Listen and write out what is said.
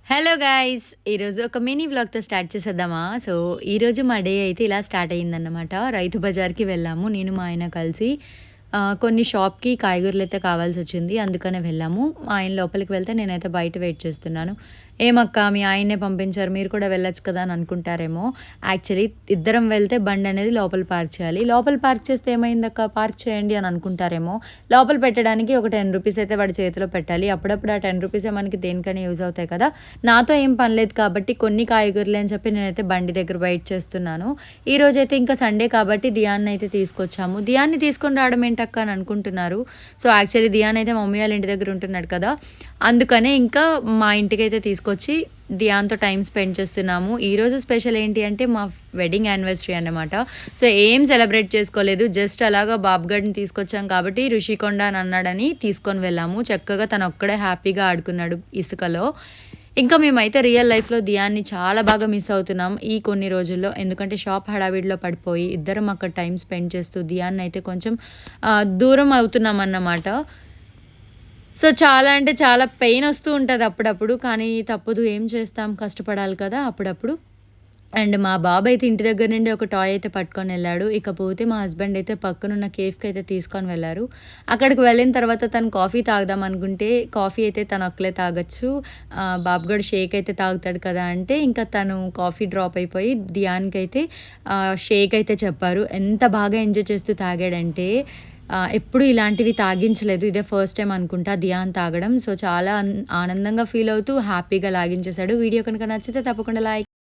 Hello guys! ఈరోజు ఒక mini వ్లాగ్‌తో start చేసేద్దామా? సో, ఈరోజు మా డే అయితే ఇలా స్టార్ట్ అయిందన్నమాట. రైతు బజార్‌కి వెళ్ళాము. నేను, మా ఆయన కలిసి కొన్ని షాప్‌కి కాయగూరలైతే కావాల్సొచ్చింది. అందుకనే వెళ్ళాము. మా ఆయన లోపలికి వెళ్తే నేనైతే బయట వెయిట్ చేస్తున్నాను. "ఏమక్కా మీ ఆయన్నే పంపించారు. మీరు కూడా వెళ్ళొచ్చు కదా!" అని అనుకుంటారేమో. యాక్చువల్లీ ఇద్దరం వెళ్తే బండనేది లోపల పార్క్ చేయాలి. లోపల పార్క్ చేస్తే ఏమైందక్కా పార్క్ చేయండి అని అనుకుంటారేమో. లోపల పెట్టడానికి ఒక రూ. 10 అయితే వాడి చేతిలో పెట్టాలి. అప్పుడప్పుడు ఆ రూ. 10 మనకి దేనికైనా యూజ్ అవుతాయి కదా! నాతో ఏం పనిలేదు కాబట్టి కొన్ని కాయగూరలే అని చెప్పి నేనైతే బండి దగ్గర వెయిట్ చేస్తున్నాను. ఈరోజైతే ఇంకా సండే కాబట్టి దియాన్నయితే తీసుకొచ్చాము. దియాన్ని తీసుకొని రావడం ఏంటక్కా అని అనుకుంటున్నారు. సో, యాక్చువల్లీ దియాన్ అయితే మమ్మీ వాళ్ళ ఇంటి దగ్గర ఉంటున్నాడు కదా! అందుకనే ఇంకా మా ఇంటికైతే తీసుకొచ్చి దియాన్‌తో టైమ్ స్పెండ్ చేస్తున్నాము. ఈరోజు స్పెషల్ ఏంటి అంటే మా వెడ్డింగ్ యానివర్సరీ అన్నమాట. సో, ఏం సెలబ్రేట్ చేసుకోలేదు. జస్ట్ అలాగా బాబుగాడిని తీసుకొచ్చాం కాబట్టి రుషికొండ అని అన్నాడని తీసుకొని వెళ్ళాము. చక్కగా తను ఒక్కడే హ్యాపీగా ఆడుకున్నాడు ఇసుకలో. ఇంకా మేమైతే రియల్ లైఫ్‌లో దియాన్ని చాలా బాగా మిస్ అవుతున్నాం ఈ కొన్ని రోజుల్లో. ఎందుకంటే షాప్ హడావిడిలో పడిపోయి ఇద్దరం అక్కడ టైమ్ స్పెండ్ చేస్తూ దియాన్నయితే కొంచెం దూరం అవుతున్నామన్నమాట. సో, చాలా అంటే చాలా పెయినొస్తూ ఉంటది అప్పుడప్పుడు. కానీ తప్పదు ఏం చేస్తాం కష్టపడాలి కదా అప్పుడప్పుడు. అండ్ మా బాబయితే ఇంటి దగ్గర నుండి ఒక టాయ్ అయితే పట్టుకొనెళ్ళాడు. ఇకపోతే మా హస్బెండ్ అయితే పక్కనున్న కేఫ్‌కయితే తీసుకొని వెళ్లారు. అక్కడికి వెళ్ళిన తర్వాత తను కాఫీ తాగుదాం అనుకుంటే, కాఫీ అయితే తను ఒక్కలే తాగొచ్చు. బాబుగాడు షేక్ అయితే తాగుతాడు కదా! అంటే ఇంకా తను కాఫీ డ్రాప్ అయిపోయి దియాన్‌కైతే షేక్ అయితే చెప్పారు. ఎంత బాగా ఎంజాయ్ చేస్తూ తాగాడంటే ఎప్పుడు ఇలాంటివి తాగించలేదు. ఇదే ఫస్ట్ టైమ్ అనుకుంటా దియాన్ తాగడం. సో, చాలా ఆనందంగా ఫీల్ అవుతూ హ్యాపీగా లాగించేశాడు. వీడియో కనుక నచ్చితే తప్పకుండా లైక్